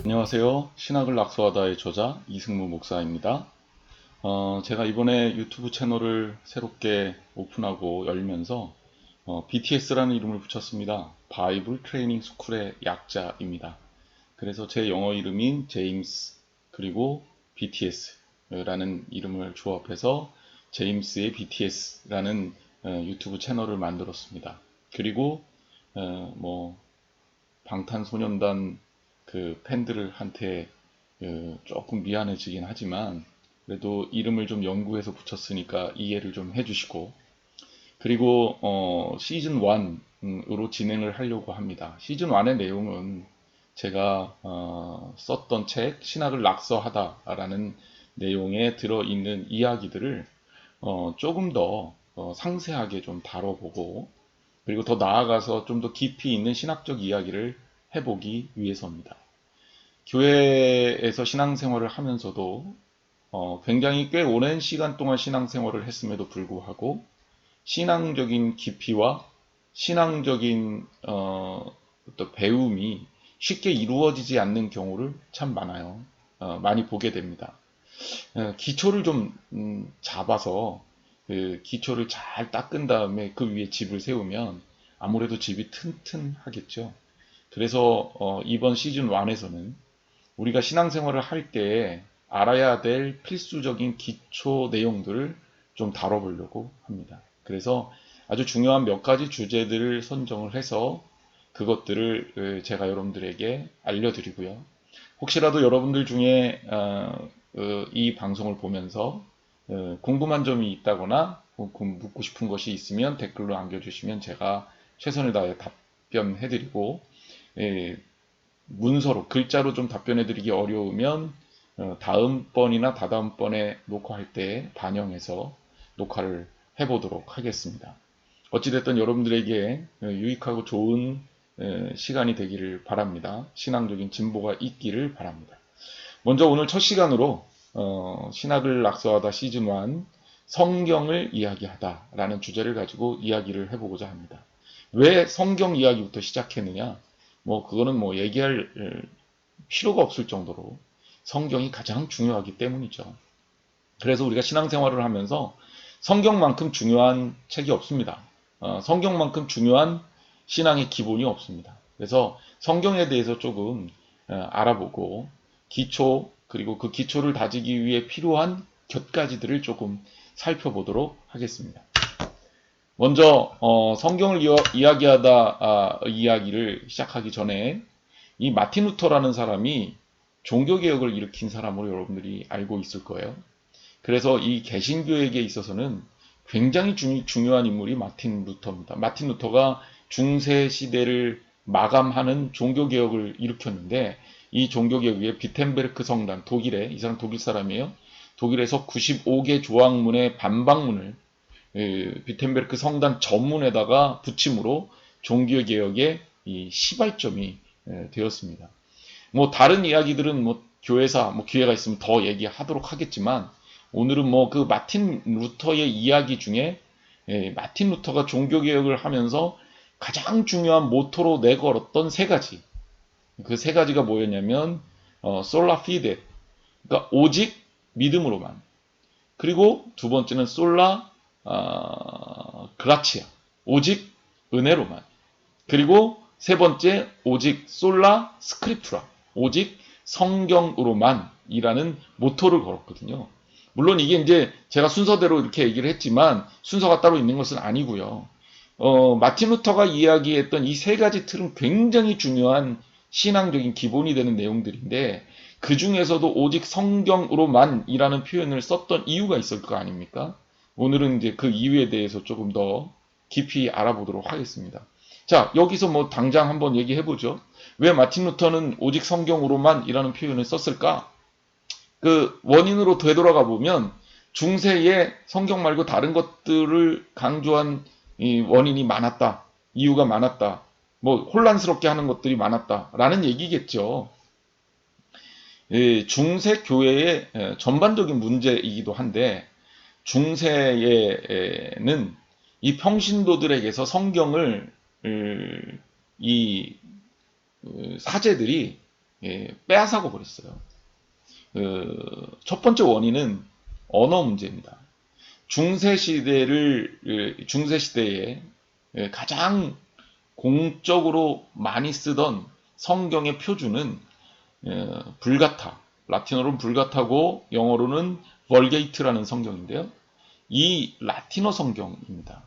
안녕하세요. 신학을 낙서하다의 저자 이승무 목사입니다. 제가 이번에 유튜브 채널을 새롭게 오픈하고 열면서 BTS라는 이름을 붙였습니다. 바이블 트레이닝 스쿨의 약자입니다. 그래서 제 영어 이름인 제임스 그리고 BTS라는 이름을 조합해서 제임스의 BTS라는 유튜브 채널을 만들었습니다. 그리고 방탄소년단 그 팬들한테 조금 미안해지긴 하지만 그래도 이름을 좀 연구해서 붙였으니까 이해를 좀 해주시고, 그리고 시즌 1으로 진행을 하려고 합니다. 시즌 1의 내용은 제가 썼던 책 신학을 낙서하다라는 내용에 들어있는 이야기들을 조금 더 상세하게 좀 다뤄보고, 그리고 더 나아가서 좀 더 깊이 있는 신학적 이야기를 해보기 위해서입니다. 교회에서 신앙생활을 하면서도 굉장히 꽤 오랜 시간 동안 신앙생활을 했음에도 불구하고 신앙적인 깊이와 신앙적인 어떤 배움이 쉽게 이루어지지 않는 경우를 참 많아요. 많이 보게 됩니다. 기초를 좀 잡아서 그 기초를 잘 닦은 다음에 그 위에 집을 세우면 아무래도 집이 튼튼하겠죠. 그래서 이번 시즌 1에서는 우리가 신앙생활을 할 때 알아야 될 필수적인 기초 내용들을 좀 다뤄보려고 합니다. 그래서 아주 중요한 몇 가지 주제들을 선정을 해서 그것들을 제가 여러분들에게 알려드리고요. 혹시라도 여러분들 중에 이 방송을 보면서 궁금한 점이 있다거나 묻고 싶은 것이 있으면 댓글로 남겨주시면 제가 최선을 다해 답변해드리고, 문서로 글자로 좀 답변해드리기 어려우면 다음번이나 다다음번에 녹화할 때 반영해서 녹화를 해보도록 하겠습니다. 어찌됐든 여러분들에게 유익하고 좋은 시간이 되기를 바랍니다. 신앙적인 진보가 있기를 바랍니다. 먼저 오늘 첫 시간으로 신학을 낙서하다 시즌 1 성경을 이야기하다 라는 주제를 가지고 이야기를 해보고자 합니다. 왜 성경 이야기부터 시작했느냐? 그거는 얘기할 필요가 없을 정도로 성경이 가장 중요하기 때문이죠. 그래서 우리가 신앙생활을 하면서 성경만큼 중요한 책이 없습니다. 성경만큼 중요한 신앙의 기본이 없습니다. 그래서 성경에 대해서 조금 알아보고 기초, 그리고 그 기초를 다지기 위해 필요한 곁가지들을 조금 살펴보도록 하겠습니다. 먼저 성경을 이야기하다 이야기를 시작하기 전에 이 마틴 루터라는 사람이 종교개혁을 일으킨 사람으로 여러분들이 알고 있을 거예요. 그래서 이 개신교에게 있어서는 굉장히 중요한 인물이 마틴 루터입니다. 마틴 루터가 중세 시대를 마감하는 종교개혁을 일으켰는데, 이 종교개혁 위에 비텐베르크 성당, 이 사람 독일 사람이에요. 독일에서 95개 조항문의 반박문을 비텐베르크 성당 전문에다가 붙임으로 종교개혁의 이 시발점이 되었습니다. 다른 이야기들은 교회사 기회가 있으면 더 얘기하도록 하겠지만, 오늘은 그 마틴 루터의 이야기 중에 마틴 루터가 종교개혁을 하면서 가장 중요한 모토로 내걸었던 세 가지, 그 세 가지가 뭐였냐면 솔라 피데, 그러니까 오직 믿음으로만, 그리고 두 번째는 솔라 그라치아, 오직 은혜로만, 그리고 세 번째 오직 솔라 스크립투라, 오직 성경으로만이라는 모토를 걸었거든요. 물론 이게 이제 제가 순서대로 이렇게 얘기를 했지만 순서가 따로 있는 것은 아니고요. 마틴 루터가 이야기했던 이 세 가지 틀은 굉장히 중요한 신앙적인 기본이 되는 내용들인데, 그 중에서도 오직 성경으로만이라는 표현을 썼던 이유가 있을 거 아닙니까? 오늘은 이제 그 이유에 대해서 조금 더 깊이 알아보도록 하겠습니다. 자, 여기서 당장 한번 얘기해보죠. 왜 마틴 루터는 오직 성경으로만이라는 표현을 썼을까? 그 원인으로 되돌아가 보면 중세에 성경 말고 다른 것들을 강조한 이 원인이 많았다. 이유가 많았다. 혼란스럽게 하는 것들이 많았다라는 얘기겠죠. 중세 교회의 전반적인 문제이기도 한데, 중세에는 이 평신도들에게서 성경을 이 사제들이 빼앗아고 버렸어요. 첫 번째 원인은 언어 문제입니다. 중세시대에 가장 공적으로 많이 쓰던 성경의 표준은 불가타, 라틴어로는 불가타고 영어로는 벌게이트라는 성경인데요. 이 라틴어 성경입니다.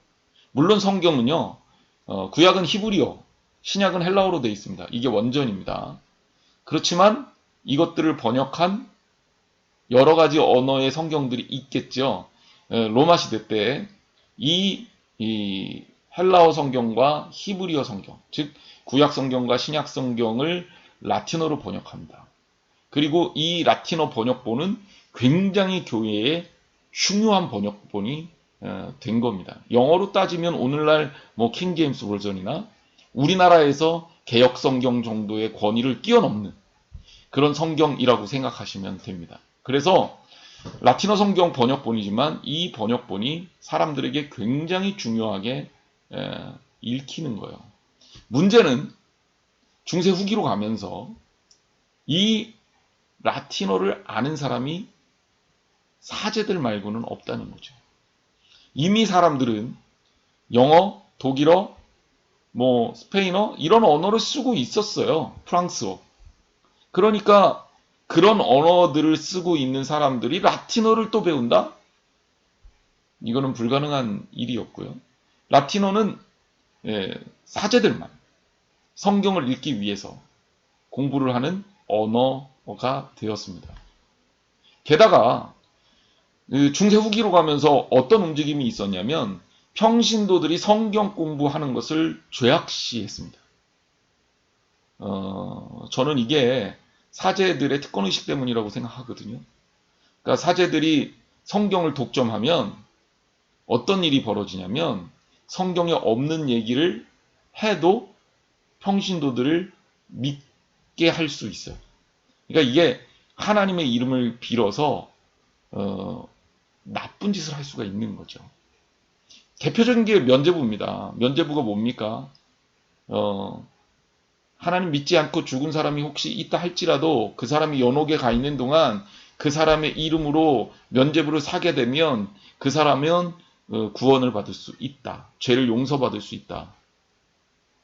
물론 성경은요, 구약은 히브리어, 신약은 헬라어로 되어 있습니다. 이게 원전입니다. 그렇지만 이것들을 번역한 여러 가지 언어의 성경들이 있겠죠. 로마 시대 때 이 헬라어 성경과 히브리어 성경, 즉 구약 성경과 신약 성경을 라틴어로 번역합니다. 그리고 이 라틴어 번역본은 굉장히 교회에 중요한 번역본이 된 겁니다. 영어로 따지면 오늘날 뭐 킹제임스 버전이나 우리나라에서 개역 성경 정도의 권위를 뛰어넘는 그런 성경이라고 생각하시면 됩니다. 그래서 라틴어 성경 번역본이지만 이 번역본이 사람들에게 굉장히 중요하게 읽히는 거예요. 문제는 중세 후기로 가면서 이 라틴어를 아는 사람이 사제들 말고는 없다는 거죠. 이미 사람들은 영어, 독일어, 뭐 스페인어 이런 언어를 쓰고 있었어요. 프랑스어. 그러니까 그런 언어들을 쓰고 있는 사람들이 라틴어를 또 배운다? 이거는 불가능한 일이었고요. 라틴어는 사제들만 성경을 읽기 위해서 공부를 하는 언어가 되었습니다. 게다가 중세 후기로 가면서 어떤 움직임이 있었냐면 평신도들이 성경 공부하는 것을 죄악시했습니다. 저는 이게 사제들의 특권의식 때문이라고 생각하거든요. 그러니까 사제들이 성경을 독점하면 어떤 일이 벌어지냐면 성경에 없는 얘기를 해도 평신도들을 믿게 할 수 있어요. 그러니까 이게 하나님의 이름을 빌어서 나쁜 짓을 할 수가 있는 거죠. 대표적인 게 면죄부입니다. 면죄부가 뭡니까? 하나님 믿지 않고 죽은 사람이 혹시 있다 할지라도 그 사람이 연옥에 가 있는 동안 그 사람의 이름으로 면죄부를 사게 되면 그 사람은 구원을 받을 수 있다. 죄를 용서받을 수 있다.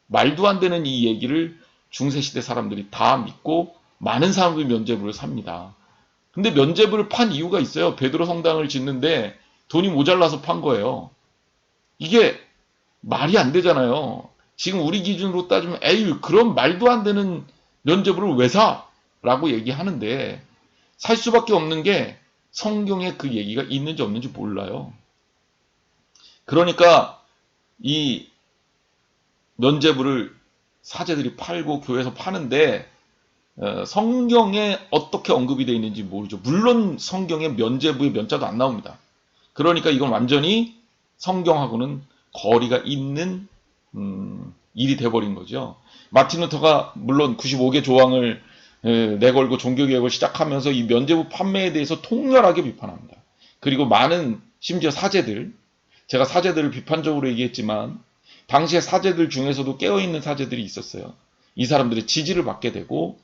말도 안 되는 이 얘기를 중세시대 사람들이 다 믿고 많은 사람들이 면죄부를 삽니다. 근데 면죄부를 판 이유가 있어요. 베드로 성당을 짓는데 돈이 모자라서 판 거예요. 이게 말이 안 되잖아요. 지금 우리 기준으로 따지면 에이 그런 말도 안 되는 면죄부를 왜 사? 라고 얘기하는데 살 수밖에 없는 게 성경에 그 얘기가 있는지 없는지 몰라요. 그러니까 이 면죄부를 사제들이 팔고 교회에서 파는데 성경에 어떻게 언급이 되어 있는지 모르죠. 물론 성경에 면죄부의 면자도 안 나옵니다. 그러니까 이건 완전히 성경하고는 거리가 있는 일이 돼버린 거죠. 마틴 루터가 물론 95개 조항을 내걸고 종교개혁을 시작하면서 이 면죄부 판매에 대해서 통렬하게 비판합니다. 그리고 많은 심지어 사제들, 제가 사제들을 비판적으로 얘기했지만 당시에 사제들 중에서도 깨어있는 사제들이 있었어요. 이 사람들의 지지를 받게 되고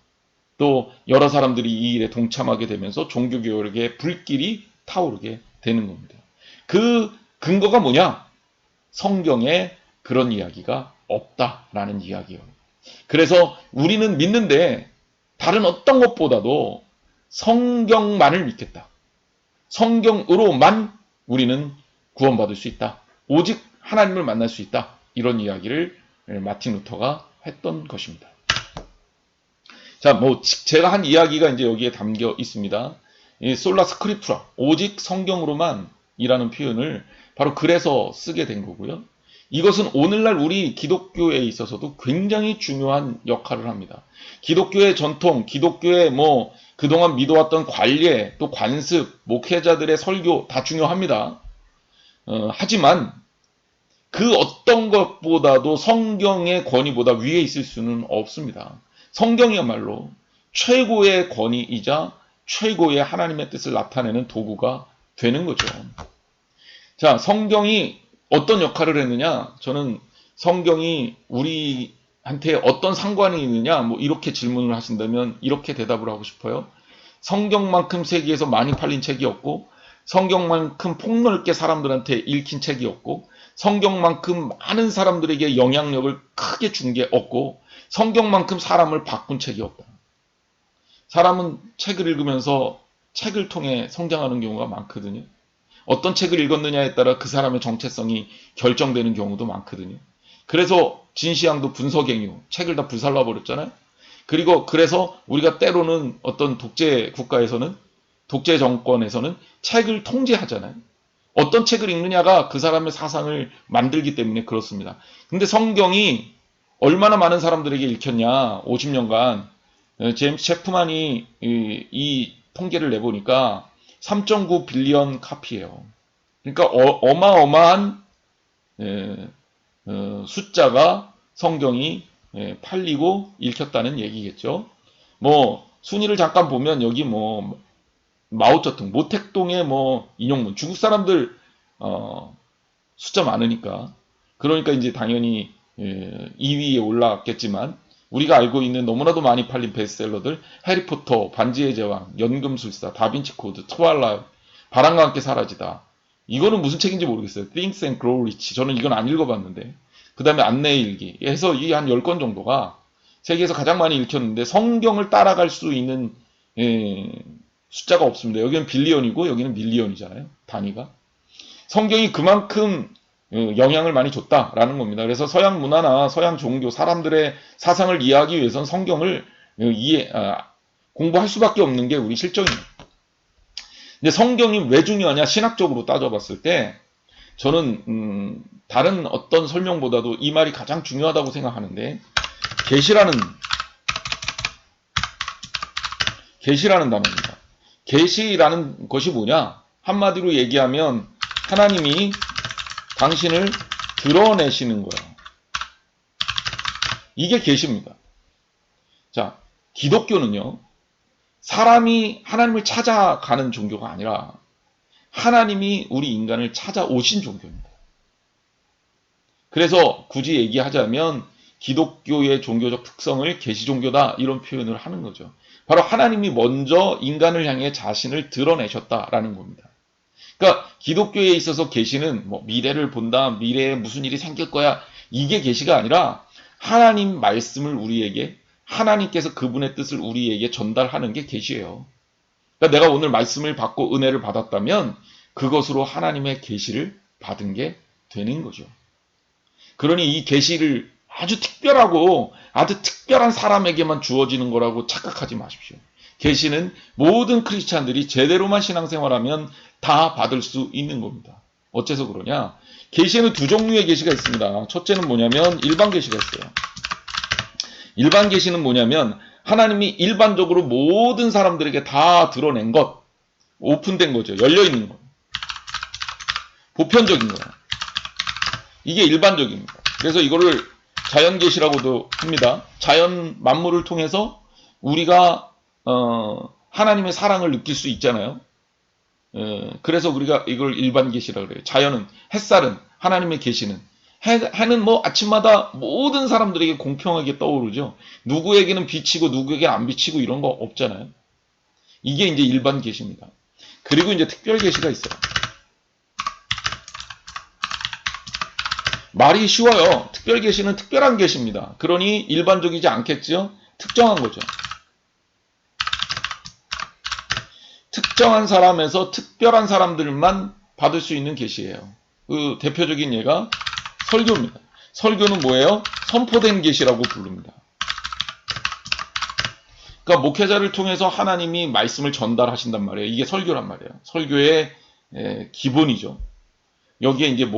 또 여러 사람들이 이 일에 동참하게 되면서 종교개혁의 불길이 타오르게 되는 겁니다. 그 근거가 뭐냐? 성경에 그런 이야기가 없다라는 이야기예요. 그래서 우리는 믿는데 다른 어떤 것보다도 성경만을 믿겠다. 성경으로만 우리는 구원받을 수 있다. 오직 하나님을 만날 수 있다. 이런 이야기를 마틴 루터가 했던 것입니다. 자, 뭐 제가 한 이야기가 이제 여기에 담겨 있습니다. 이 솔라 스크립투라, 오직 성경으로만이라는 표현을 바로 그래서 쓰게 된 거고요. 이것은 오늘날 우리 기독교에 있어서도 굉장히 중요한 역할을 합니다. 기독교의 전통, 기독교의 뭐 그동안 믿어왔던 관례, 또 관습, 목회자들의 설교 다 중요합니다. 하지만 그 어떤 것보다도 성경의 권위보다 위에 있을 수는 없습니다. 성경이야말로 최고의 권위이자 최고의 하나님의 뜻을 나타내는 도구가 되는 거죠. 자, 성경이 어떤 역할을 했느냐? 저는 성경이 우리한테 어떤 상관이 있느냐? 뭐 이렇게 질문을 하신다면 이렇게 대답을 하고 싶어요. 성경만큼 세계에서 많이 팔린 책이 없고, 성경만큼 폭넓게 사람들한테 읽힌 책이 없고, 성경만큼 많은 사람들에게 영향력을 크게 준 게 없고, 성경만큼 사람을 바꾼 책이 없다. 사람은 책을 읽으면서 책을 통해 성장하는 경우가 많거든요. 어떤 책을 읽었느냐에 따라 그 사람의 정체성이 결정되는 경우도 많거든요. 그래서 진시황도 분서갱유, 책을 다 불살라 버렸잖아요. 그리고 그래서 우리가 때로는 어떤 독재 국가에서는, 독재 정권에서는 책을 통제하잖아요. 어떤 책을 읽느냐가 그 사람의 사상을 만들기 때문에 그렇습니다. 근데 성경이 얼마나 많은 사람들에게 읽혔냐, 50년간. 제임스 체프만이 이 통계를 내보니까 3.9 빌리언 카피예요. 그러니까 어마어마한 숫자가 성경이 팔리고 읽혔다는 얘기겠죠. 뭐 순위를 잠깐 보면 여기 뭐 마오쩌둥, 모택동의 뭐 인용문, 중국 사람들 숫자 많으니까, 그러니까 이제 당연히 2위에 올라갔겠지만, 우리가 알고 있는 너무나도 많이 팔린 베스트셀러들, 해리포터, 반지의 제왕, 연금술사, 다빈치 코드, 트와일라이트, 바람과 함께 사라지다. 이거는 무슨 책인지 모르겠어요. Things and Grow Rich. 저는 이건 안 읽어봤는데. 그 다음에 안내의 일기. 해서 이게 한 10권 정도가 세계에서 가장 많이 읽혔는데, 성경을 따라갈 수 있는 숫자가 없습니다. 여기는 빌리언이고 여기는 밀리언이잖아요. 단위가. 성경이 그만큼 영향을 많이 줬다라는 겁니다. 그래서 서양 문화나 서양 종교, 사람들의 사상을 이해하기 위해서는 성경을 공부할 수밖에 없는 게 우리 실정입니다. 근데 성경이 왜 중요하냐, 신학적으로 따져봤을 때 저는 다른 어떤 설명보다도 이 말이 가장 중요하다고 생각하는데, 계시라는 단어입니다. 계시라는 것이 뭐냐? 한마디로 얘기하면 하나님이 당신을 드러내시는 거예요. 이게 계시입니다. 자, 기독교는요, 사람이 하나님을 찾아가는 종교가 아니라 하나님이 우리 인간을 찾아오신 종교입니다. 그래서 굳이 얘기하자면 기독교의 종교적 특성을 계시 종교다, 이런 표현을 하는 거죠. 바로 하나님이 먼저 인간을 향해 자신을 드러내셨다라는 겁니다. 그러니까 기독교에 있어서 계시는 뭐 미래를 본다, 미래에 무슨 일이 생길 거야, 이게 계시가 아니라 하나님 말씀을 우리에게, 하나님께서 그분의 뜻을 우리에게 전달하는 게 계시예요. 그러니까 내가 오늘 말씀을 받고 은혜를 받았다면 그것으로 하나님의 계시를 받은 게 되는 거죠. 그러니 이 계시를 아주 특별하고 아주 특별한 사람에게만 주어지는 거라고 착각하지 마십시오. 계시는 모든 크리스찬들이 제대로만 신앙생활하면 다 받을 수 있는 겁니다. 어째서 그러냐? 계시는 두 종류의 계시가 있습니다. 첫째는 뭐냐면 일반 계시가 있어요. 일반 계시는 뭐냐면 하나님이 일반적으로 모든 사람들에게 다 드러낸 것, 오픈된 거죠. 열려있는 것, 보편적인 거예요. 이게 일반적입니다. 그래서 이거를 자연계시라고도 합니다. 자연 만물을 통해서 우리가 하나님의 사랑을 느낄 수 있잖아요. 그래서 우리가 이걸 일반 계시라고 그래요. 자연은, 햇살은, 하나님의 계시는, 해는 뭐 아침마다 모든 사람들에게 공평하게 떠오르죠. 누구에게는 비치고 누구에게는 안 비치고 이런 거 없잖아요. 이게 이제 일반 계시입니다. 그리고 이제 특별 계시가 있어요. 말이 쉬워요. 특별 계시는 특별한 계시입니다. 그러니 일반적이지 않겠죠? 특정한 거죠. 특정한 사람에서 특별한 사람들만 받을 수 있는 계시예요. 그 대표적인 예가 설교입니다. 설교는 뭐예요? 선포된 계시라고 부릅니다. 그러니까 목회자를 통해서 하나님이 말씀을 전달하신단 말이에요. 이게 설교란 말이에요. 설교의 기본이죠. 여기에 이제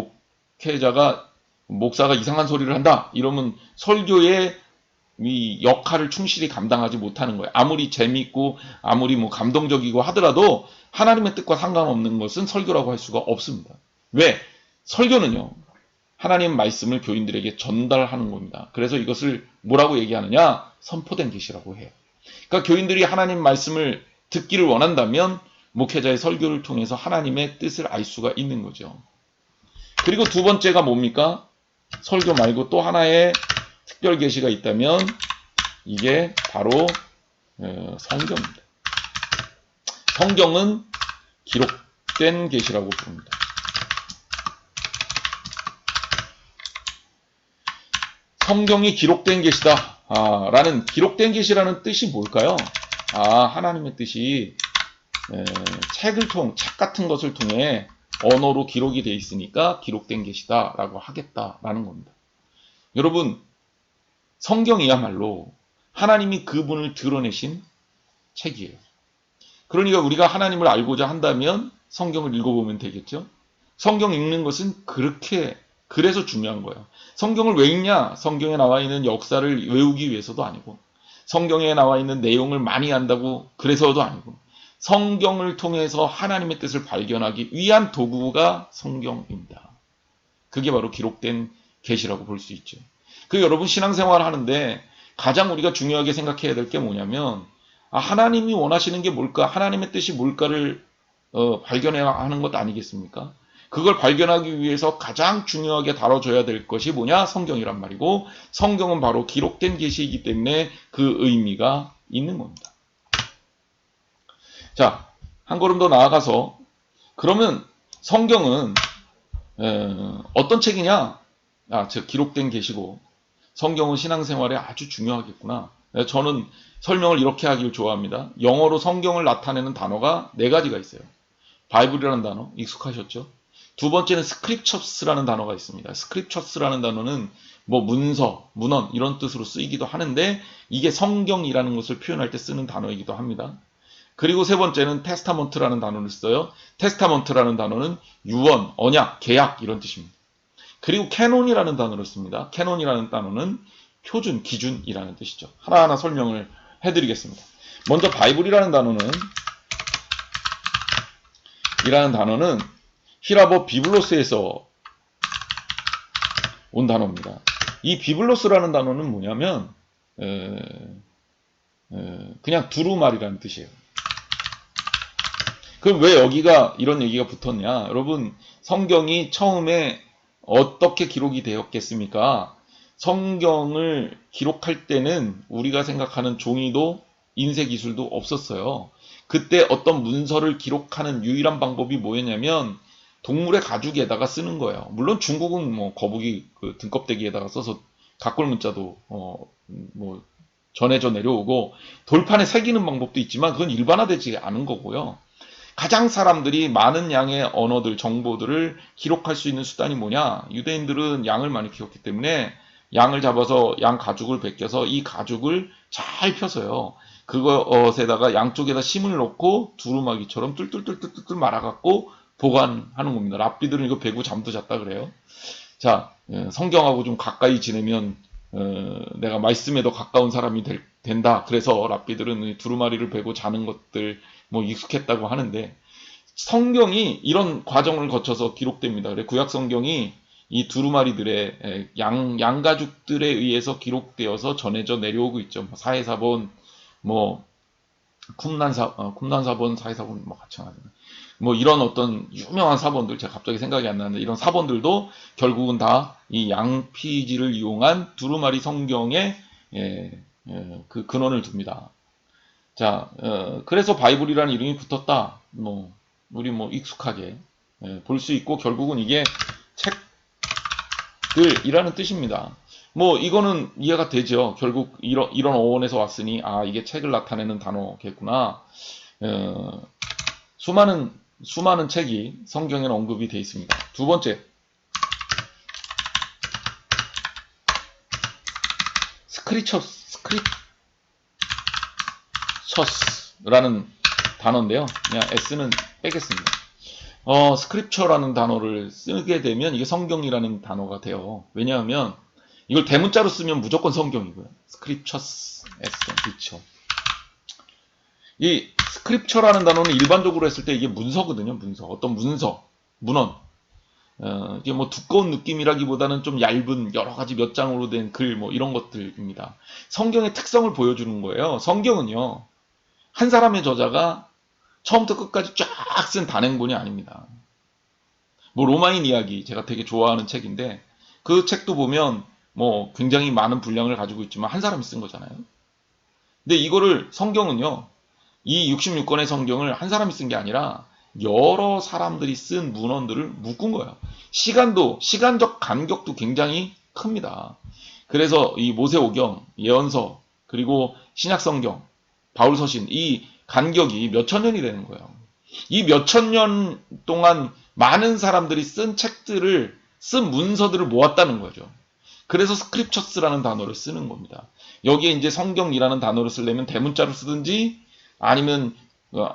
목사가 이상한 소리를 한다, 이러면 설교의 이 역할을 충실히 감당하지 못하는 거예요. 아무리 재미있고 아무리 뭐 감동적이고 하더라도 하나님의 뜻과 상관없는 것은 설교라고 할 수가 없습니다. 왜? 설교는요, 하나님 말씀을 교인들에게 전달하는 겁니다. 그래서 이것을 뭐라고 얘기하느냐? 선포된 계시라고 해요. 그러니까 교인들이 하나님 말씀을 듣기를 원한다면 목회자의 설교를 통해서 하나님의 뜻을 알 수가 있는 거죠. 그리고 두 번째가 뭡니까? 설교 말고 또 하나의 특별 계시가 있다면 이게 바로 성경입니다. 성경은 기록된 계시라고 부릅니다. 성경이 기록된 계시다. 라는 기록된 계시라는 뜻이 뭘까요? 하나님의 뜻이 책 같은 것을 통해 언어로 기록이 되어 있으니까 기록된 계시다라고 하겠다라는 겁니다. 여러분, 성경이야말로 하나님이 그분을 드러내신 책이에요. 그러니까 우리가 하나님을 알고자 한다면 성경을 읽어보면 되겠죠. 성경 읽는 것은 그래서 중요한 거예요. 성경을 왜 읽냐? 성경에 나와 있는 역사를 외우기 위해서도 아니고, 성경에 나와 있는 내용을 많이 안다고 그래서도 아니고, 성경을 통해서 하나님의 뜻을 발견하기 위한 도구가 성경입니다. 그게 바로 기록된 계시라고 볼 수 있죠. 여러분 신앙생활 하는데 가장 우리가 중요하게 생각해야 될 게 뭐냐면, 하나님이 원하시는 게 뭘까? 하나님의 뜻이 뭘까를 발견해야 하는 것 아니겠습니까? 그걸 발견하기 위해서 가장 중요하게 다뤄줘야 될 것이 뭐냐? 성경이란 말이고, 성경은 바로 기록된 계시이기 때문에 그 의미가 있는 겁니다. 자, 한 걸음 더 나아가서, 그러면 성경은 어떤 책이냐? 즉 기록된 계시고 성경은 신앙생활에 아주 중요하겠구나. 저는 설명을 이렇게 하길 좋아합니다. 영어로 성경을 나타내는 단어가 4가지가 있어요. 바이블이라는 단어 익숙하셨죠? 두 번째는 스크립처스라는 단어가 있습니다. 스크립처스라는 단어는 뭐 문서, 문헌 이런 뜻으로 쓰이기도 하는데 이게 성경이라는 것을 표현할 때 쓰는 단어이기도 합니다. 그리고 세 번째는 테스타먼트라는 단어를 써요. 테스타먼트라는 단어는 유언, 언약, 계약 이런 뜻입니다. 그리고 캐논이라는 단어를 씁니다. 캐논이라는 단어는 표준, 기준이라는 뜻이죠. 하나하나 설명을 해드리겠습니다. 먼저 바이블이라는 단어는 히라보 비블로스에서 온 단어입니다. 이 비블로스라는 단어는 뭐냐면 그냥 두루마리라는 뜻이에요. 그럼 왜 여기가 이런 얘기가 붙었냐? 여러분, 성경이 처음에 어떻게 기록이 되었겠습니까? 성경을 기록할 때는 우리가 생각하는 종이도 인쇄 기술도 없었어요. 그때 어떤 문서를 기록하는 유일한 방법이 뭐였냐면 동물의 가죽에다가 쓰는 거예요. 물론 중국은 뭐 거북이 그 등껍데기에다가 써서 각골 문자도 뭐 전해져 내려오고 돌판에 새기는 방법도 있지만 그건 일반화되지 않은 거고요. 가장 사람들이 많은 양의 언어들, 정보들을 기록할 수 있는 수단이 뭐냐? 유대인들은 양을 많이 키웠기 때문에 양을 잡아서 양 가죽을 벗겨서 이 가죽을 잘 펴서요. 그것에다가 양쪽에다 심을 넣고 두루마기처럼 뚫뚫뚫뚫뚫 말아갖고 보관하는 겁니다. 랍비들은 이거 베고 잠도 잤다 그래요. 자, 성경하고 좀 가까이 지내면 내가 말씀에 더 가까운 사람이 된다. 그래서 랍비들은 두루마리를 베고 자는 것들 뭐 익숙했다고 하는데 성경이 이런 과정을 거쳐서 기록됩니다. 그래 구약 성경이 이 두루마리들의 양가죽들에 의해서 기록되어서 전해져 내려오고 있죠. 사해사본, 뭐 쿰난사본, 사해사본 뭐 같이 하나 뭐 이런 어떤 유명한 사본들 제가 갑자기 생각이 안 나는데 이런 사본들도 결국은 다 이 양피지를 이용한 두루마리 성경의 그 근원을 둡니다. 자, 그래서 바이블이라는 이름이 붙었다. 우리 익숙하게 볼 수 있고 결국은 이게 책들이라는 뜻입니다. 이거는 이해가 되죠. 결국 이런 어원에서 왔으니 이게 책을 나타내는 단어겠구나. 수많은 책이 성경에는 언급이 되어 있습니다. 두 번째, 스크립처스라는 단어인데요. 그냥 S는 빼겠습니다. 스크립처라는 단어를 쓰게 되면 이게 성경이라는 단어가 돼요. 왜냐하면 이걸 대문자로 쓰면 무조건 성경이고요. 스크립처스, S, 그렇죠. 이 스크립처라는 단어는 일반적으로 했을 때 이게 문서거든요. 문서. 어떤 문헌. 이게 두꺼운 느낌이라기보다는 좀 얇은 여러 가지 몇 장으로 된 글 이런 것들입니다. 성경의 특성을 보여주는 거예요. 성경은요. 한 사람의 저자가 처음부터 끝까지 쫙 쓴 단행본이 아닙니다. 뭐 로마인 이야기 제가 되게 좋아하는 책인데 그 책도 보면 뭐 굉장히 많은 분량을 가지고 있지만 한 사람이 쓴 거잖아요. 근데 이거를 성경은요. 이 66권의 성경을 한 사람이 쓴 게 아니라 여러 사람들이 쓴 문헌들을 묶은 거예요. 시간적 간격도 굉장히 큽니다. 그래서 이 모세오경, 예언서, 그리고 신약성경, 바울서신, 이 간격이 몇천 년이 되는 거예요. 이 몇천 년 동안 많은 사람들이 쓴 책들을, 쓴 문서들을 모았다는 거죠. 그래서 스크립처스라는 단어를 쓰는 겁니다. 여기에 이제 성경이라는 단어를 쓰려면 대문자로 쓰든지 아니면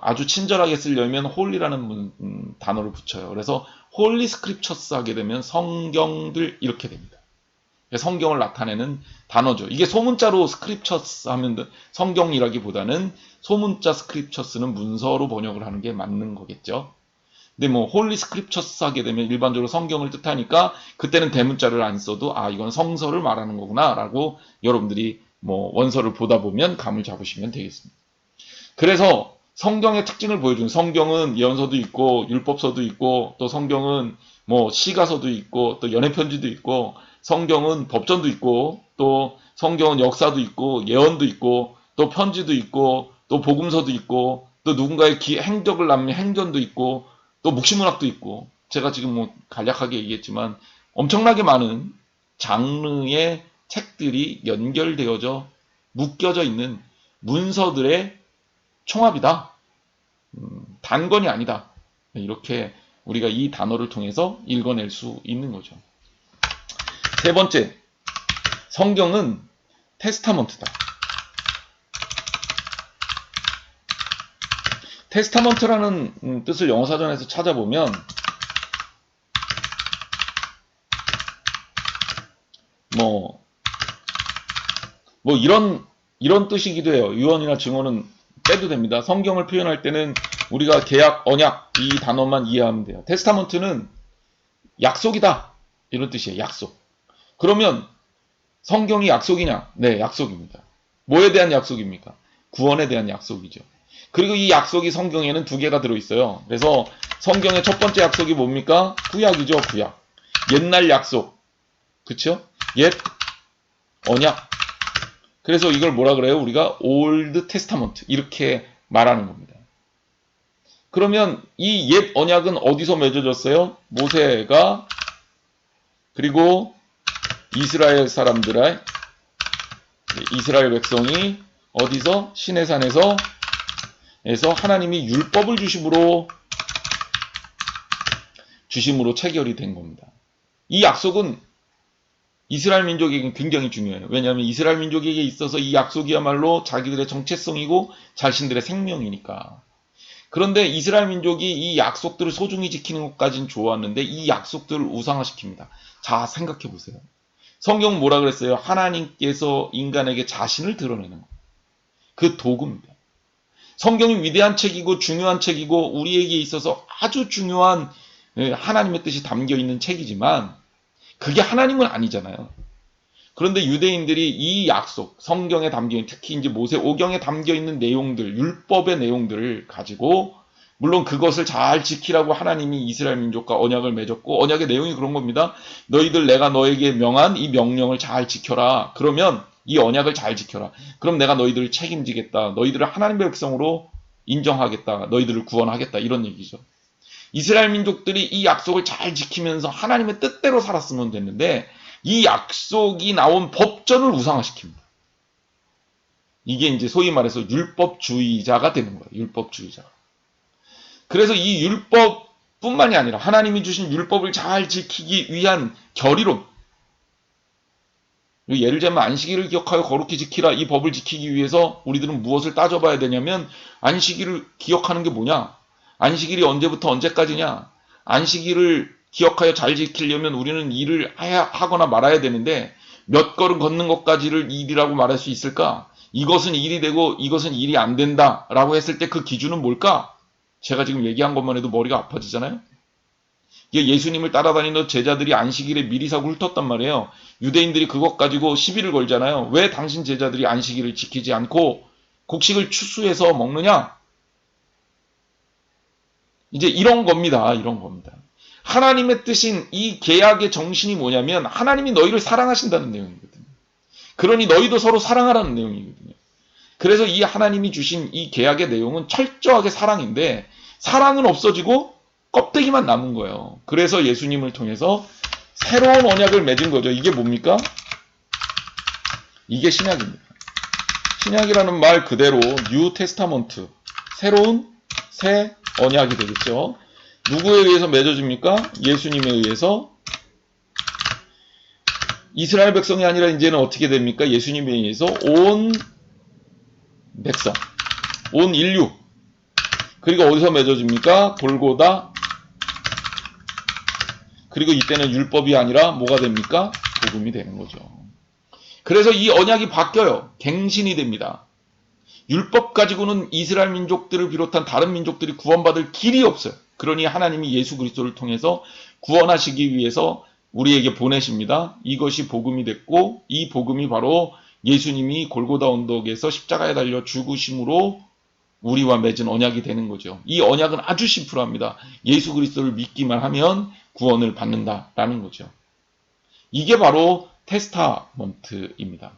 아주 친절하게 쓰려면 홀리라는 단어를 붙여요. 그래서 홀리 스크립처스 하게 되면 성경들 이렇게 됩니다. 성경을 나타내는 단어죠. 이게 소문자로 스크립처스 하면 성경이라기보다는 소문자 스크립처스는 문서로 번역을 하는 게 맞는 거겠죠. 근데 뭐 홀리 스크립처스 하게 되면 일반적으로 성경을 뜻하니까 그때는 대문자를 안 써도 아 이건 성서를 말하는 거구나 라고 여러분들이 뭐 원서를 보다 보면 감을 잡으시면 되겠습니다. 그래서 성경의 특징을 보여주는 성경은 예언서도 있고 율법서도 있고 또 성경은 뭐 시가서도 있고 또 연애편지도 있고 성경은 법전도 있고 또 성경은 역사도 있고 예언도 있고 또 편지도 있고 또 복음서도 있고 또 누군가의 행적을 남긴 행전도 있고 또 묵시문학도 있고 제가 지금 뭐 간략하게 얘기했지만 엄청나게 많은 장르의 책들이 연결되어져 묶여져 있는 문서들의 총합이다. 단권이 아니다. 이렇게 우리가 이 단어를 통해서 읽어낼 수 있는 거죠. 세 번째, 성경은 테스타먼트다. 테스타먼트라는 뜻을 영어사전에서 찾아보면 뭐 이런 뜻이기도 해요. 유언이나 증언은 빼도 됩니다. 성경을 표현할 때는 우리가 계약, 언약 이 단어만 이해하면 돼요. 테스타먼트는 약속이다. 이런 뜻이에요. 약속. 그러면 성경이 약속이냐? 네, 약속입니다. 뭐에 대한 약속입니까? 구원에 대한 약속이죠. 그리고 이 약속이 성경에는 두 개가 들어있어요. 그래서 성경의 첫 번째 약속이 뭡니까? 구약이죠, 구약. 옛날 약속. 그쵸? 옛 언약. 그래서 이걸 뭐라 그래요? 우리가 올드 테스타먼트 이렇게 말하는 겁니다. 그러면 이 옛 언약은 어디서 맺어졌어요? 모세가 그리고 이스라엘 사람들의 이스라엘 백성이 어디서? 시내산에서 하나님이 율법을 주심으로 체결이 된 겁니다. 이 약속은 이스라엘 민족에게 굉장히 중요해요. 왜냐하면 이스라엘 민족에게 있어서 이 약속이야말로 자기들의 정체성이고 자신들의 생명이니까. 그런데 이스라엘 민족이 이 약속들을 소중히 지키는 것까지는 좋았는데 이 약속들을 우상화시킵니다. 자, 생각해 보세요. 성경은 뭐라 그랬어요? 하나님께서 인간에게 자신을 드러내는 것. 그 도구입니다. 성경이 위대한 책이고 중요한 책이고 우리에게 있어서 아주 중요한 하나님의 뜻이 담겨 있는 책이지만 그게 하나님은 아니잖아요. 그런데 유대인들이 이 약속, 성경에 담겨 있는 특히 이제 모세오경에 담겨 있는 내용들, 율법의 내용들을 가지고 물론 그것을 잘 지키라고 하나님이 이스라엘 민족과 언약을 맺었고 언약의 내용이 그런 겁니다. 너희들 내가 너에게 명한 이 명령을 잘 지켜라. 그러면 이 언약을 잘 지켜라. 그럼 내가 너희들을 책임지겠다. 너희들을 하나님의 백성으로 인정하겠다. 너희들을 구원하겠다. 이런 얘기죠. 이스라엘 민족들이 이 약속을 잘 지키면서 하나님의 뜻대로 살았으면 됐는데 이 약속이 나온 법전을 우상화시킵니다. 이게 이제 소위 말해서 율법주의자가 되는 거예요. 율법주의자. 그래서 이 율법뿐만이 아니라 하나님이 주신 율법을 잘 지키기 위한 결의론. 예를 들면 안식일을 기억하여 거룩히 지키라 이 법을 지키기 위해서 우리들은 무엇을 따져봐야 되냐면 안식일을 기억하는 게 뭐냐? 안식일이 언제부터 언제까지냐? 안식일을 기억하여 잘 지키려면 우리는 일을 하거나 말아야 되는데 몇 걸음 걷는 것까지를 일이라고 말할 수 있을까? 이것은 일이 되고 이것은 일이 안 된다라고 했을 때 그 기준은 뭘까? 제가 지금 얘기한 것만 해도 머리가 아파지잖아요. 예수님을 따라다니는 제자들이 안식일에 미리 사고 훑었단 말이에요. 유대인들이 그것 가지고 시비를 걸잖아요. 왜 당신 제자들이 안식일을 지키지 않고 곡식을 추수해서 먹느냐? 이제 이런 겁니다. 이런 겁니다. 하나님의 뜻인 이 계약의 정신이 뭐냐면 하나님이 너희를 사랑하신다는 내용이거든요. 그러니 너희도 서로 사랑하라는 내용이거든요. 그래서 이 하나님이 주신 이 계약의 내용은 철저하게 사랑인데 사랑은 없어지고 껍데기만 남은 거예요. 그래서 예수님을 통해서 새로운 언약을 맺은 거죠. 이게 뭡니까? 이게 신약입니다. 신약이라는 말 그대로 뉴 테스타먼트, 새로운 새 언약이 되겠죠. 누구에 의해서 맺어집니까? 예수님에 의해서. 이스라엘 백성이 아니라 이제는 어떻게 됩니까? 예수님에 의해서 온 백성, 온 인류. 그리고 어디서 맺어집니까? 골고다. 그리고 이때는 율법이 아니라 뭐가 됩니까? 복음이 되는 거죠. 그래서 이 언약이 바뀌어요. 갱신이 됩니다. 율법 가지고는 이스라엘 민족들을 비롯한 다른 민족들이 구원받을 길이 없어요. 그러니 하나님이 예수 그리스도를 통해서 구원하시기 위해서 우리에게 보내십니다. 이것이 복음이 됐고 이 복음이 바로 예수님이 골고다 언덕에서 십자가에 달려 죽으심으로 우리와 맺은 언약이 되는 거죠. 이 언약은 아주 심플합니다. 예수 그리스도를 믿기만 하면 구원을 받는다라는 거죠. 이게 바로 테스타먼트입니다.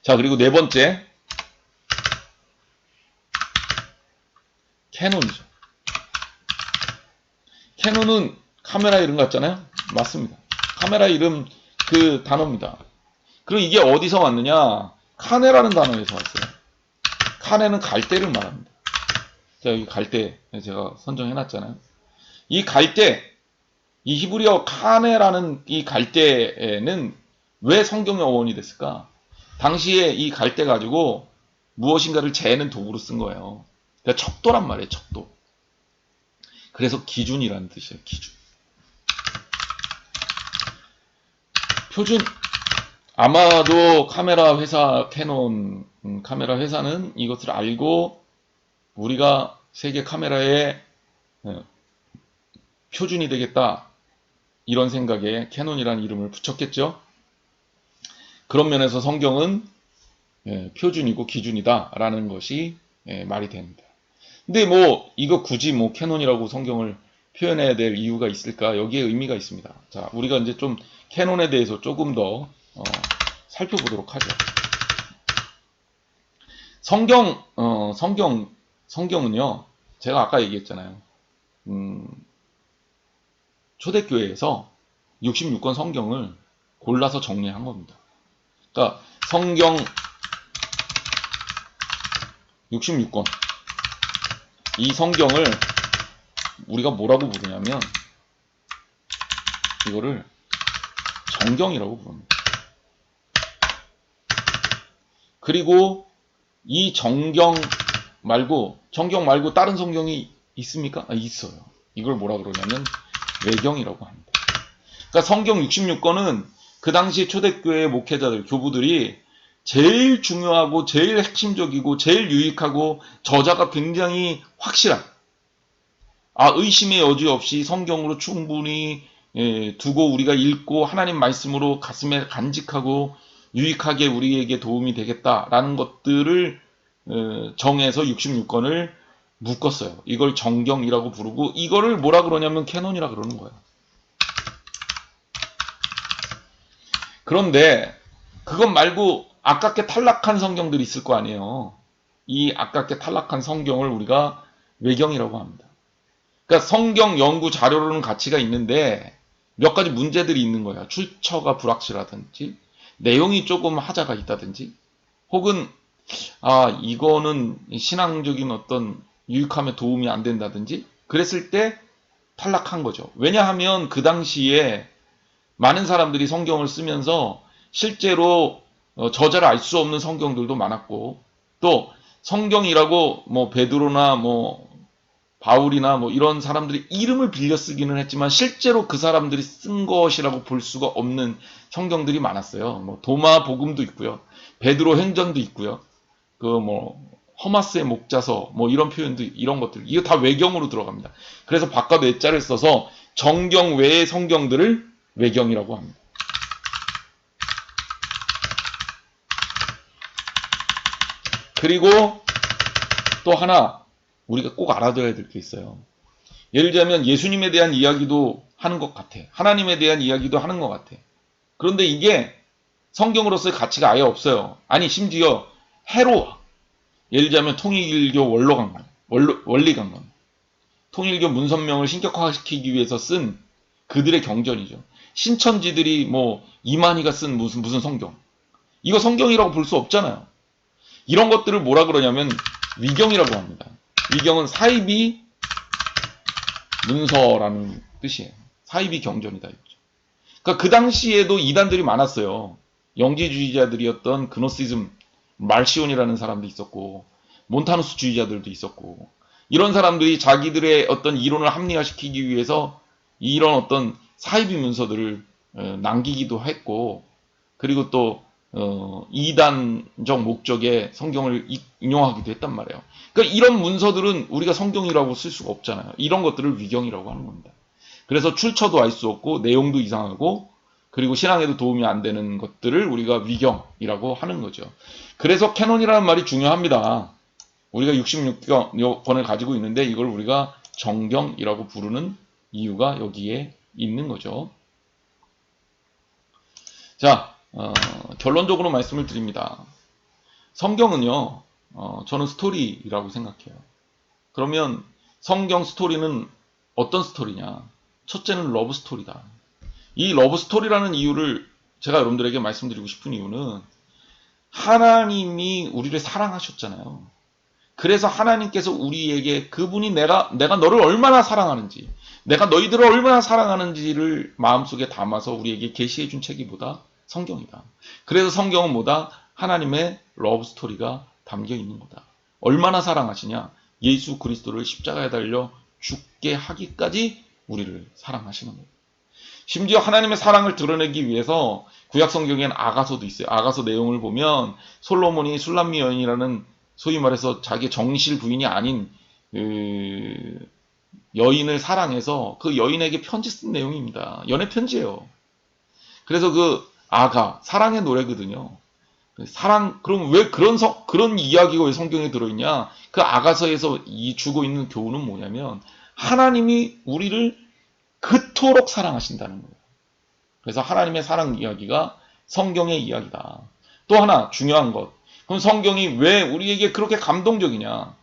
자, 그리고 네 번째, 캐논이죠. 캐논은 카메라 이름 같잖아요. 맞습니다. 카메라 이름 그 단어입니다. 그럼 이게 어디서 왔느냐? 카네라는 단어에서 왔어요. 카네는 갈대를 말합니다. 자, 여기 갈대 제가 선정해놨잖아요. 이 갈대, 이 히브리어 카네라는 이 갈대는 왜 성경의 어원이 됐을까? 당시에 이 갈대 가지고 무엇인가를 재는 도구로 쓴 거예요. 그러니까 척도란 말이에요. 척도. 그래서 기준이라는 뜻이에요. 기준. 표준. 아마도 카메라 회사 캐논 카메라 회사는 이것을 알고 우리가 세계 카메라의 표준이 되겠다 이런 생각에 캐논이라는 이름을 붙였겠죠. 그런 면에서 성경은 표준이고 기준이다 라는 것이 말이 됩니다. 근데 뭐 이거 굳이 뭐 캐논이라고 성경을 표현해야 될 이유가 있을까? 여기에 의미가 있습니다. 자, 우리가 이제 좀 캐논에 대해서 조금 더 살펴보도록 하죠. 성경은요, 제가 아까 얘기했잖아요. 초대교회에서 66권 성경을 골라서 정리한 겁니다. 그러니까 성경 66권. 이 성경을 우리가 뭐라고 부르냐면 이거를 정경이라고 부릅니다. 그리고 이 정경 말고 다른 성경이 있습니까? 있어요. 이걸 뭐라 그러냐면 외경이라고 합니다. 그러니까 성경 66권은 그 당시 초대교회 목회자들, 교부들이 제일 중요하고 제일 핵심적이고 제일 유익하고 저자가 굉장히 확실한 의심의 여지 없이 성경으로 충분히 두고 우리가 읽고 하나님 말씀으로 가슴에 간직하고 유익하게 우리에게 도움이 되겠다라는 것들을 정해서 66권을 묶었어요. 이걸 정경이라고 부르고 이거를 뭐라 그러냐면 캐논이라 그러는 거예요. 그런데 그것 말고 아깝게 탈락한 성경들이 있을 거 아니에요. 이 아깝게 탈락한 성경을 우리가 외경이라고 합니다. 그러니까 성경 연구 자료로는 가치가 있는데 몇 가지 문제들이 있는 거야. 출처가 불확실하든지 내용이 조금 하자가 있다든지 혹은 이거는 신앙적인 어떤 유익함에 도움이 안 된다든지 그랬을 때 탈락한 거죠. 왜냐하면 그 당시에 많은 사람들이 성경을 쓰면서 실제로 저자를 알 수 없는 성경들도 많았고 또 성경이라고 뭐 베드로나 뭐 바울이나 뭐 이런 사람들이 이름을 빌려 쓰기는 했지만 실제로 그 사람들이 쓴 것이라고 볼 수가 없는 성경들이 많았어요. 뭐 도마 복음도 있고요. 베드로 행전도 있고요. 그 뭐 허마스의 목자서 뭐 이런 표현도 이런 것들 이거 다 외경으로 들어갑니다. 그래서 바깥 외자를 써서 정경 외의 성경들을 외경이라고 합니다. 그리고 또 하나 우리가 꼭 알아둬야 될 게 있어요. 예를 들자면 예수님에 대한 이야기도 하는 것 같아. 하나님에 대한 이야기도 하는 것 같아. 그런데 이게 성경으로서의 가치가 아예 없어요. 아니 심지어 해로워. 예를 들자면 통일교 원로강론, 원리강론, 통일교 문선명을 신격화시키기 위해서 쓴 그들의 경전이죠. 신천지들이 뭐 이만희가 쓴 무슨 성경, 이거 성경이라고 볼 수 없잖아요. 이런 것들을 뭐라 그러냐면 위경이라고 합니다. 위경은 사이비 문서라는 뜻이에요. 사이비 경전이다. 그러니까 그 당시에도 이단들이 많았어요. 영지주의자들이었던 그노시즘, 말시온이라는 사람도 있었고, 몬타누스주의자들도 있었고, 이런 사람들이 자기들의 어떤 이론을 합리화시키기 위해서 이런 어떤 사이비 문서들을 남기기도 했고, 그리고 또 이단적 목적의 성경을 인용하기도 했단 말이에요. 그러니까 이런 문서들은 우리가 성경이라고 쓸 수가 없잖아요. 이런 것들을 위경이라고 하는 겁니다. 그래서 출처도 알 수 없고 내용도 이상하고 그리고 신앙에도 도움이 안 되는 것들을 우리가 위경이라고 하는 거죠. 그래서 캐논이라는 말이 중요합니다. 우리가 66권을 가지고 있는데 이걸 우리가 정경이라고 부르는 이유가 여기에 있는 거죠. 자, 결론적으로 말씀을 드립니다. 성경은요, 저는 스토리라고 생각해요. 그러면 성경 스토리는 어떤 스토리냐? 첫째는 러브 스토리다. 이 러브 스토리라는 이유를 제가 여러분들에게 말씀드리고 싶은 이유는 하나님이 우리를 사랑하셨잖아요. 그래서 하나님께서 우리에게 그분이 내가 너를 얼마나 사랑하는지, 내가 너희들을 얼마나 사랑하는지를 마음속에 담아서 우리에게 계시해 준 책이 뭐다? 성경이다. 그래서 성경은 뭐다? 하나님의 러브 스토리가 담겨 있는 거다. 얼마나 사랑하시냐? 예수 그리스도를 십자가에 달려 죽게 하기까지 우리를 사랑하시는 거예요. 심지어 하나님의 사랑을 드러내기 위해서 구약 성경에는 아가서도 있어요. 아가서 내용을 보면 솔로몬이 술람미 여인이라는 소위 말해서 자기 정실 부인이 아닌 그 여인을 사랑해서 그 여인에게 편지 쓴 내용입니다. 연애 편지예요. 그래서 그 아가 사랑의 노래거든요. 사랑, 그럼 왜 그런 이야기가 왜 성경에 들어있냐? 그 아가서에서 주고 있는 교훈은 뭐냐면 하나님이 우리를 그토록 사랑하신다는 거예요. 그래서 하나님의 사랑 이야기가 성경의 이야기다. 또 하나 중요한 것. 그럼 성경이 왜 우리에게 그렇게 감동적이냐?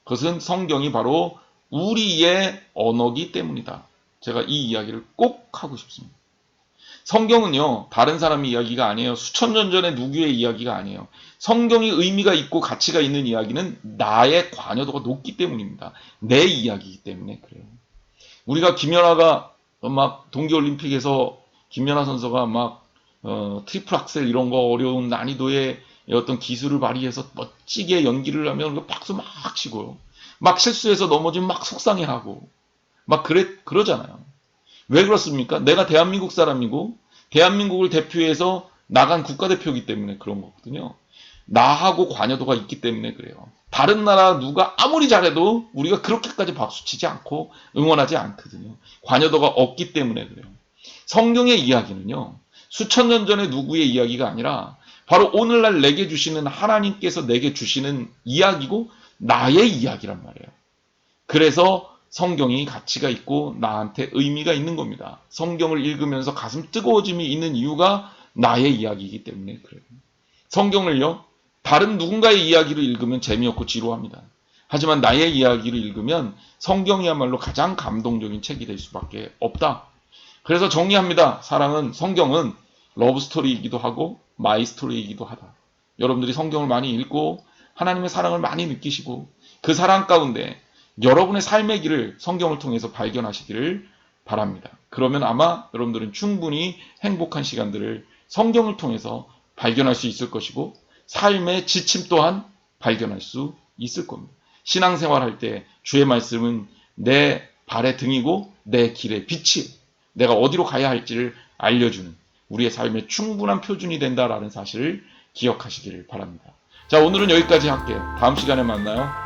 그것은 성경이 바로 우리의 언어기 때문이다. 제가 이 이야기를 꼭 하고 싶습니다. 성경은요, 다른 사람의 이야기가 아니에요. 수천 년 전의 누구의 이야기가 아니에요. 성경이 의미가 있고 가치가 있는 이야기는 나의 관여도가 높기 때문입니다. 내 이야기이기 때문에 그래요. 우리가 김연아가 막 동계올림픽에서 김연아 선수가 막 트리플 악셀 이런 거 어려운 난이도의 어떤 기술을 발휘해서 멋지게 연기를 하면 박수 막 치고요. 막 실수해서 넘어지면 막 속상해하고 막 그러잖아요. 왜 그렇습니까? 내가 대한민국 사람이고 대한민국을 대표해서 나간 국가대표이기 때문에 그런 거거든요. 나하고 관여도가 있기 때문에 그래요. 다른 나라 누가 아무리 잘해도 우리가 그렇게까지 박수치지 않고 응원하지 않거든요. 관여도가 없기 때문에 그래요. 성경의 이야기는요. 수천 년 전의 누구의 이야기가 아니라 바로 오늘날 내게 주시는 하나님께서 내게 주시는 이야기고 나의 이야기란 말이에요. 그래서 성경이 가치가 있고 나한테 의미가 있는 겁니다. 성경을 읽으면서 가슴 뜨거워짐이 있는 이유가 나의 이야기이기 때문에 그래요. 성경을요. 다른 누군가의 이야기를 읽으면 재미없고 지루합니다. 하지만 나의 이야기를 읽으면 성경이야말로 가장 감동적인 책이 될 수밖에 없다. 그래서 정리합니다. 성경은 러브스토리이기도 하고 마이스토리이기도 하다. 여러분들이 성경을 많이 읽고 하나님의 사랑을 많이 느끼시고 그 사랑 가운데 여러분의 삶의 길을 성경을 통해서 발견하시기를 바랍니다. 그러면 아마 여러분들은 충분히 행복한 시간들을 성경을 통해서 발견할 수 있을 것이고 삶의 지침 또한 발견할 수 있을 겁니다. 신앙생활 할 때 주의 말씀은 내 발의 등이고 내 길의 빛이 내가 어디로 가야 할지를 알려주는 우리의 삶의 충분한 표준이 된다라는 사실을 기억하시기를 바랍니다. 자, 오늘은 여기까지 할게요. 다음 시간에 만나요.